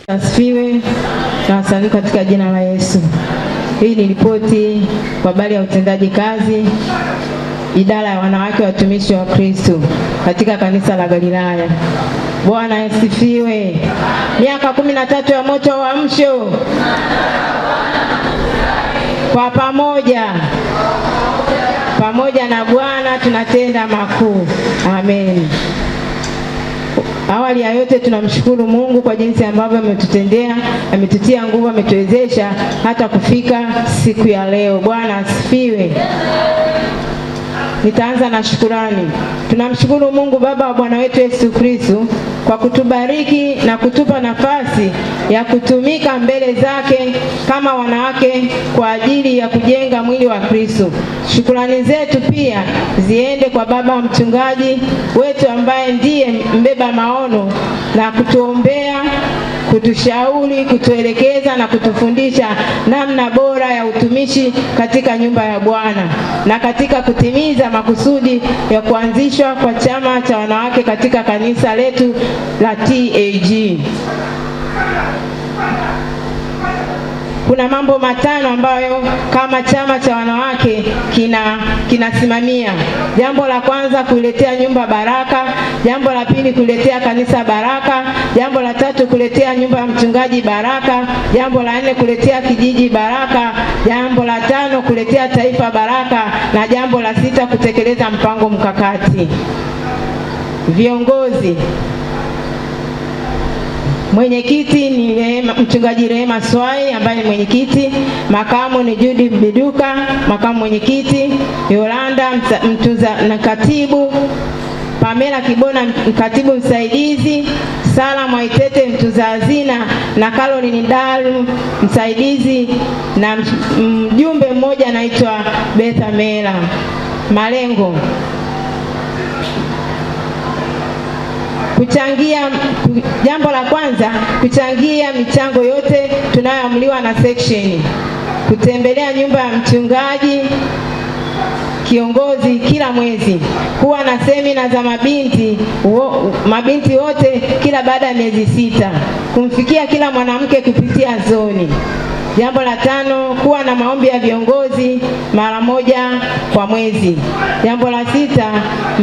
Asifiwe na wasalimu katika jina la Yesu. Hii ni ripoti kwa habari ya utendaji kazi idara ya wanawake watumishi wa Kristo katika kanisa la Galilaya. Bwana asifiwe. Miaka 13 ya moto wa uamsho. Kwa pamoja na Bwana tunatenda makuu. Amen. Awali ya yote tunamshukuru Mungu kwa jinsi ambavyo ametutendea, ametutia nguvu, ametuwezesha hata kufika siku ya leo. Bwana asifiwe. Nitaanza na shukurani. Tunamshukuru Mungu Baba wa Bwana wetu Yesu Kristo kwa kutubariki na kutupa nafasi ya kutumika mbele zake kama wanawake kwa ajili ya kujenga mwili wa Kristo. Shukrani zetu pia ziende kwa baba mchungaji wetu ambaye ndiye mbeba maono na kutuombea, kutushauri, kutuelekeza na kutufundisha namna bora ya utumishi katika nyumba ya Bwana na katika kutimiza makusudi ya kuanzishwa kwa chama cha wanawake katika kanisa letu la TAG. Kuna mambo matano ambayo kama chama cha wanawake kinasimamia. Jambo la kwanza, kuiletea nyumba baraka. Jambo la pili, kuiletea kanisa baraka. Jambo la tatu, kuletea nyumba ya mchungaji baraka. Jambo la nne, kuletea kijiji baraka. Jambo la tano, kuletea taifa baraka, na jambo la sita, kutekeleza mpango mkakati. Viongozi. Mwenyekiti ni mchungaji Rehema Swai ambaye ni mwenyekiti. Makamu ni Judy Biduka, makamu mwenyekiti. Yolanda mtunza na katibu. Pamela Kibona katibu msaidizi. Sala Mwaitete mtunza hazina, na Caroline Dalu msaidizi, na mjumbe mmoja anaitwa Betha Mela. Malengo: kuchangia. Jambo la kwanza, kuchangia michango yote tunayoamliwa na section. Kutembelea nyumba ya mchungaji kiongozi kila mwezi. Kuwa na semina za mabinti wote kila baada ya miezi 6. Kumfikia kila mwanamke kupitia zoni. Jambo la tano, kuwa na maombi ya viongozi mara moja kwa mwezi. Jambo la sita,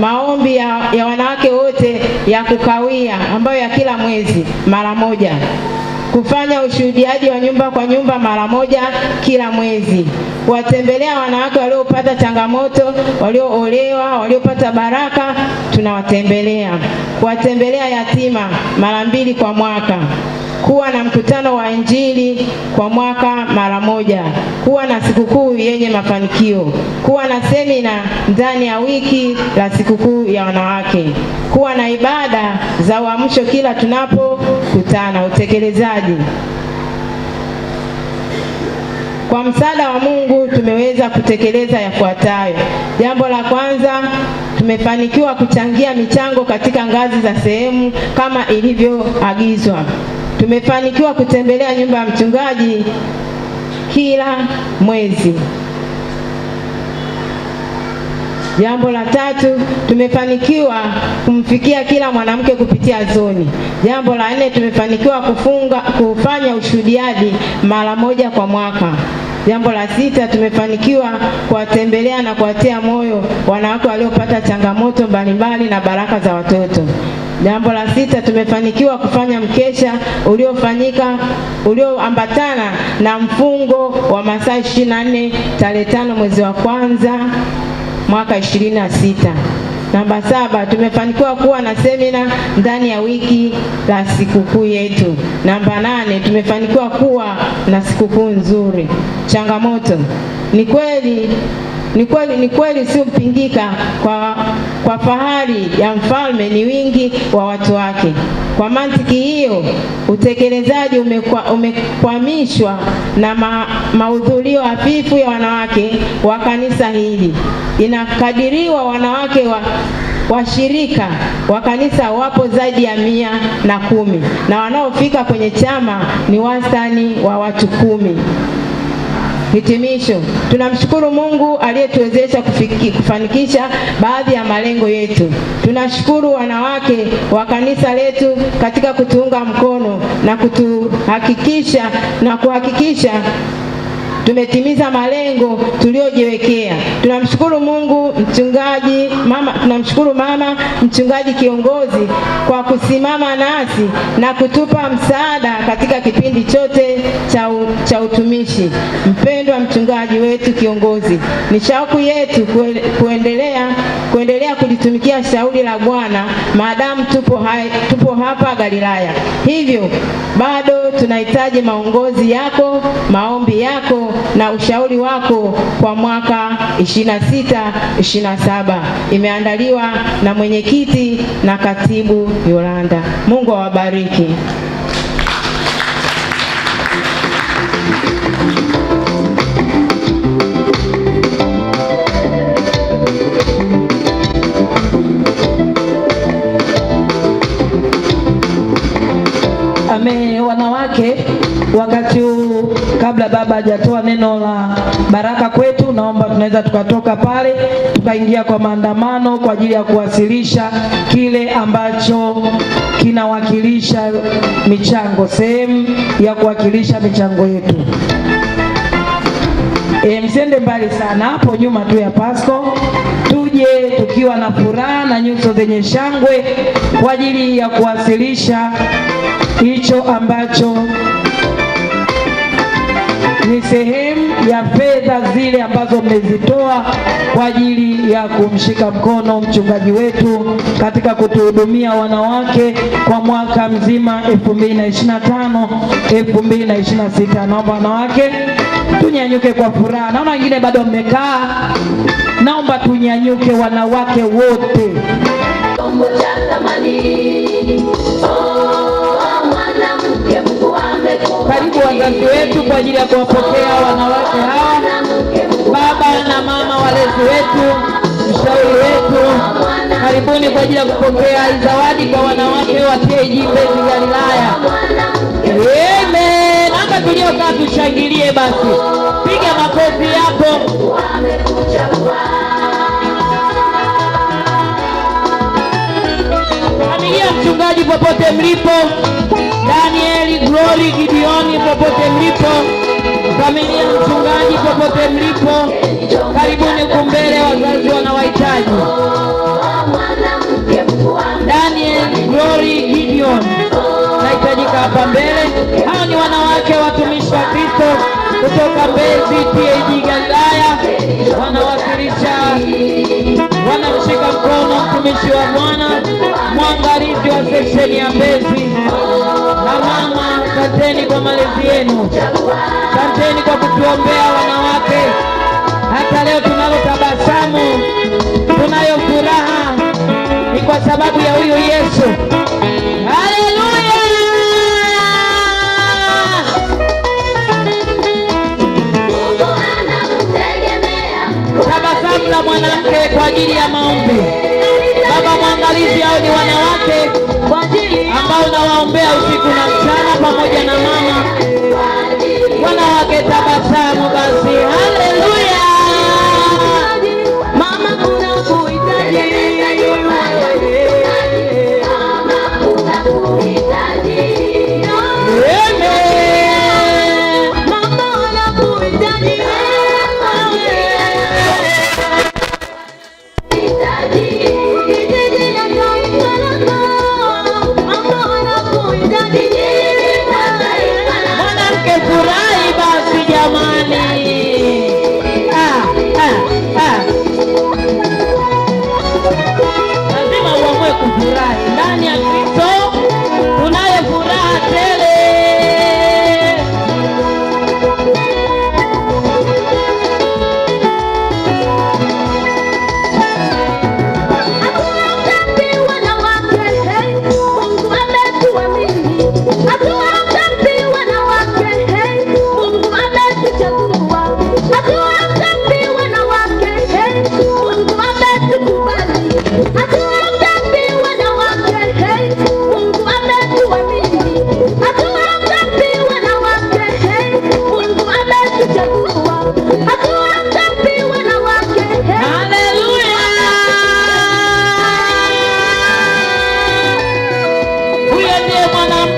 maombi ya wanawake wote ya kukawia ambayo ya kila mwezi mara moja. Kufanya ushuhudiaji wa nyumba kwa nyumba mara moja kila mwezi. Kuwatembelea wanawake waliopata changamoto, walioolewa, waliopata baraka, tunawatembelea. Kuwatembelea yatima mara 2 kwa mwaka. Kuwa na mkutano wa Injili kwa mwaka mara moja. Kuwa na sikukuu yenye mafanikio. Kuwa na semina ndani ya wiki la sikukuu ya wanawake. Kuwa na ibada za uamsho kila tunapokutana. Utekelezaji. Kwa msaada wa Mungu tumeweza kutekeleza yafuatayo. Jambo la kwanza, tumefanikiwa kuchangia michango katika ngazi za sehemu kama ilivyoagizwa. Tumefanikiwa kutembelea nyumba ya mchungaji kila mwezi. Jambo la tatu, tumefanikiwa kumfikia kila mwanamke kupitia zoni. Jambo la 4, tumefanikiwa kufanya ushuhudiaji mara moja kwa mwaka. Jambo la 6, tumefanikiwa kuwatembelea na kuwatia moyo wanawake waliopata changamoto mbalimbali na baraka za watoto. Jambo la 6, tumefanikiwa kufanya mkesha ulioambatana na mfungo wa masaa 24 tarehe 5 mwezi wa kwanza mwaka 26. Namba 7, tumefanikiwa kuwa na semina ndani ya wiki la sikukuu yetu. Namba 8, tumefanikiwa kuwa na sikukuu nzuri. Changamoto: ni kweli usiopingika kwa fahari ya mfalme ni wingi wa watu wake. Kwa mantiki hiyo, utekelezaji umekwamishwa na mahudhurio hafifu ya wanawake wa kanisa hili. Inakadiriwa wanawake washirika wa kanisa wapo zaidi ya 110 na wanaofika kwenye chama ni wastani wa watu 10. Hitimisho, tunamshukuru Mungu aliyetuwezesha kufanikisha baadhi ya malengo yetu. Tunashukuru wanawake wa kanisa letu katika kutuunga mkono na kuhakikisha tumetimiza malengo tuliojiwekea. Tunamshukuru Mungu tunamshukuru mama mchungaji kiongozi kwa kusimama nasi na kutupa msaada katika kipindi chote cha utumishi. Mpendwa mchungaji wetu kiongozi, ni shauku yetu kuendelea kulitumikia shauri la Bwana maadamu tupo hapa Galilaya. Hivyo bado tunahitaji maongozi yako, maombi yako na ushauri wako kwa mwaka 26-27. Imeandaliwa na mwenyekiti na katibu Yolanda. Mungu awabariki. Wanawake, wakati huu kabla baba hajatoa neno la baraka kwetu, naomba tunaweza tukatoka pale tukaingia kwa maandamano kwa ajili ya kuwasilisha kile ambacho kinawakilisha michango, sehemu ya kuwakilisha michango yetu. Msiende mbali sana, hapo nyuma tu ya Pasco, tuje tukiwa na furaha na nyuso zenye shangwe kwa ajili ya kuwasilisha hicho ambacho ni sehemu ya fedha zile ambazo mmezitoa kwa ajili ya kumshika mkono mchungaji wetu katika kutuhudumia wanawake kwa mwaka mzima 2025-2026. Naomba wanawake tunyanyuke kwa furaha. Naona wengine bado mmekaa, naomba tunyanyuke wanawake wote. Karibu wazazi wetu kwa ajili ya kuwapokea wanawake hawa, baba na mama walezi wetu, mshauri wetu, karibuni kwa ajili ya kupokea zawadi kwa wanawake wa TAG Mbezi Galilaya. Amen. Hata tuliokaa tushangilie basi. Piga makofi yako. Familia mchungaji popote mlipo, Daniel, Glory, Gideoni popote mlipo, familia mchungaji popote mlipo, karibuni kumbele, wazazi wanawahitaji. Daniel, Glory, Gideon nahitajika hapa mbele. Hao ni wanawake watumishi wa Kristo kutoka Mbezi TAG Galilaya, wanawakilisha, wanamshika mkono mtumishi wa Bwana, mwangalizi wa seksheni ya Mbezi. Na mama, asanteni kwa malezi yenu, asanteni kwa kutuombea wanawake. Hata leo tunalo tabasamu, tunayo furaha, ni kwa sababu ya huyu Yesu. Haleluya! Tabasamu la mwanamke kwa ajili ya maombi. Baba mwangalizi, hao ni wanawake ambao nawaombea usiku na mchana pamoja na mama. Wanawake tabasamu basi. Haleluya! Mama, kuna kuhitaji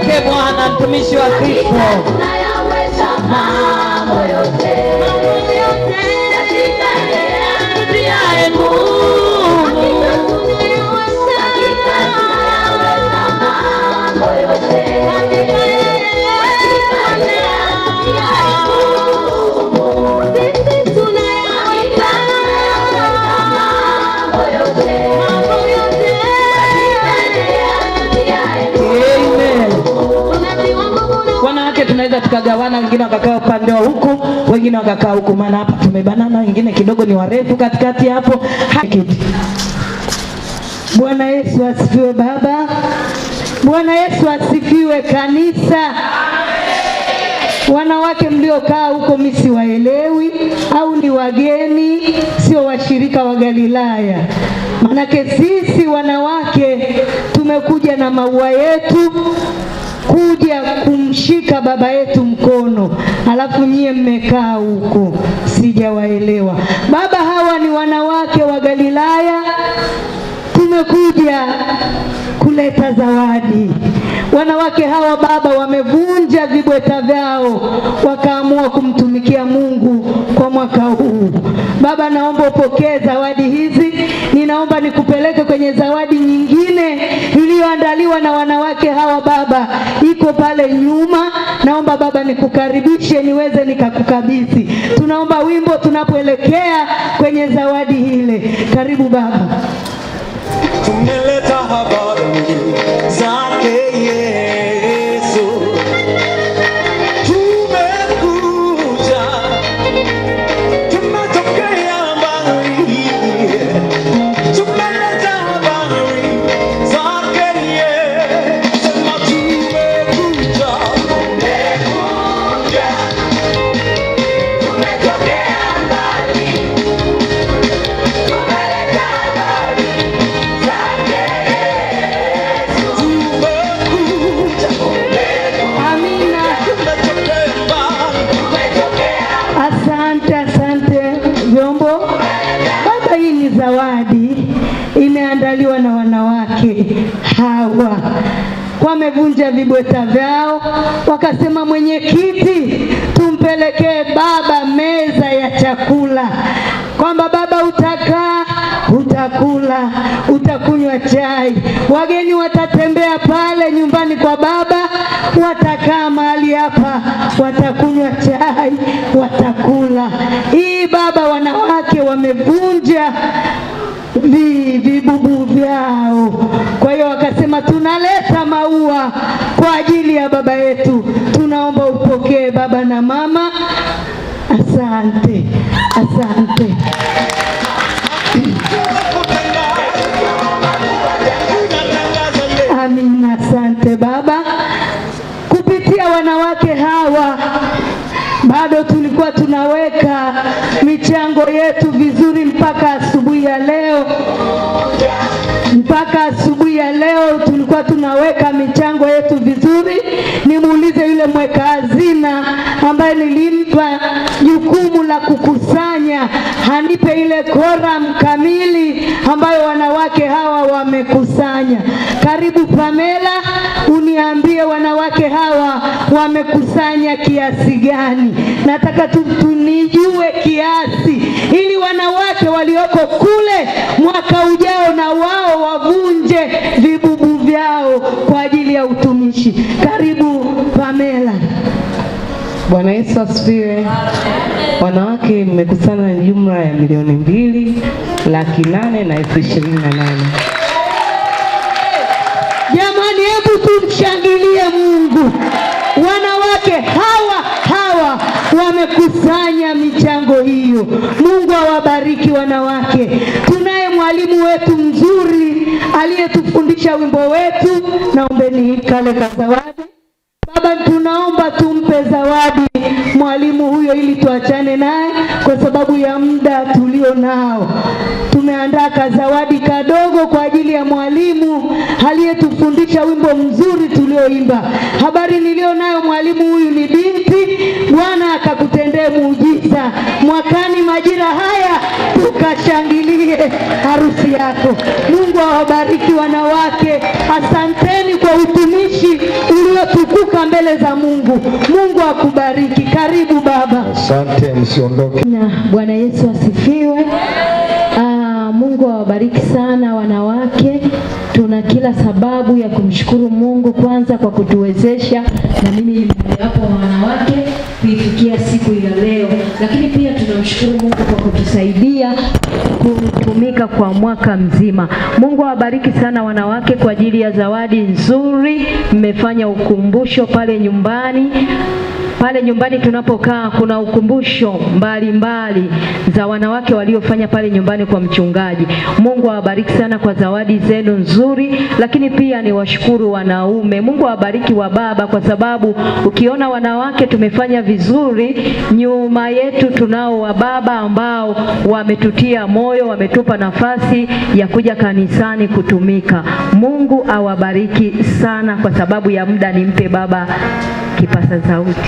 Mke Bwana, mtumishi wa Kristo. Mambo yote wanawake tunaweza tukagawana, wengine wakakaa upande wa huku, wengine wakakaa huku, maana hapa tumebanana, wengine kidogo ni warefu katikati hapo. Bwana Yesu asifiwe baba. Bwana Yesu asifiwe kanisa. Wanawake mliokaa huko mimi siwaelewi, au ni wageni, sio washirika wa Galilaya. Manake sisi wanawake tumekuja na maua yetu kuja kumshika baba yetu mkono, alafu nyie mmekaa huko, sijawaelewa. Baba, hawa ni wanawake wa Galilaya, tumekuja kuleta zawadi. Wanawake hawa baba wamevunja vibweta vyao, wakaamua kumtumikia Mungu kwa mwaka huu. Baba, naomba upokee zawadi hizi. Ninaomba nikupeleke kwenye zawadi nyingine iliyoandaliwa na wanawake hawa baba, iko pale nyuma. Naomba baba nikukaribishe niweze nikakukabidhi. Tunaomba wimbo tunapoelekea kwenye zawadi hile. Karibu baba. Tumeleta habari zake Yesu, tumekuja, tumetokea mbali, tumeleta habari zake Yesu, sema tumekuja, tumetokea mbali, tumeleta habari zawadi imeandaliwa na wanawake hawa. Wamevunja vibweta vyao, wakasema mwenyekiti, tumpelekee baba meza ya chakula, kwamba baba utakaa, utakula, utakunywa chai. Wageni watatembea pale nyumbani kwa baba, watakaa mahali hapa, watakunywa chai, watakula. Hii baba, wanawake wamevunja vibubu vyao. Kwa hiyo wakasema tunaleta maua kwa ajili ya baba yetu. Tunaomba upokee baba na mama. Asante, asante. Amina, asante baba. Kupitia wanawake hawa bado tulikuwa tunaweka michango yetu vizuri mpaka asubuhi ya leo. Mpaka asubuhi ya leo tulikuwa tunaweka michango yetu vizuri. Nimuulize yule mweka hazina ambaye nilimpa jukumu la kukusanya, hanipe ile koram kamili ambayo wanawake hawa wamekusanya. Karibu Pamela, uniambie wanawake hawa wamekusanya kiasi gani. Nataka tunijue kiasi, ili wanawake walioko kule mwaka ujao na wao wavunje vibubu vyao kwa ajili ya utumishi. Karibu Pamela. Bwana Yesu asifiwe. Wanawake mmekusanya jumla ya 2,800,028. Jamani, hebu tumshangilie Mungu. Wanawake hawa wamekusanya michango hiyo. Mungu awabariki wanawake. Tunaye mwalimu wetu mzuri aliyetufundisha wimbo wetu. Naombeni kale ka zawadi. Baba, tunaomba tumpe zawadi mwalimu huyo ili tuachane naye kwa sababu ya muda tulio nao. Tumeandaa kazawadi kadogo kwa ajili ya mwalimu aliyetufundisha wimbo mzuri tulioimba. Habari nilio nayo, mwalimu huyu ni binti. Bwana akakutendee muujiza. Mwakani majira haya tukashangilie harusi yako. Mungu awabariki wanawake. Asanteni kwa utumishi ulio mbele za Mungu. Mungu akubariki. Karibu baba. Asante, msiondoke. Na Bwana Yesu asifiwe. Mungu awabariki sana wanawake. Tuna kila sababu ya kumshukuru Mungu kwanza kwa kutuwezesha, na mimi ni mmojawapo wa wanawake, kuifikia siku ya leo. Lakini pia tunamshukuru Mungu kwa kutusaidia kutumika kwa mwaka mzima. Mungu awabariki sana wanawake kwa ajili ya zawadi nzuri. Mmefanya ukumbusho pale nyumbani. Pale nyumbani tunapokaa kuna ukumbusho mbalimbali za wanawake waliofanya pale nyumbani kwa mchungaji. Mungu awabariki sana kwa zawadi zenu nzuri, lakini pia ni washukuru wanaume. Mungu awabariki wa baba, kwa sababu ukiona wanawake tumefanya vizuri, nyuma yetu tunao wa baba ambao wametutia moyo, wametupa nafasi ya kuja kanisani kutumika. Mungu awabariki sana. Kwa sababu ya muda nimpe baba kipasa sauti.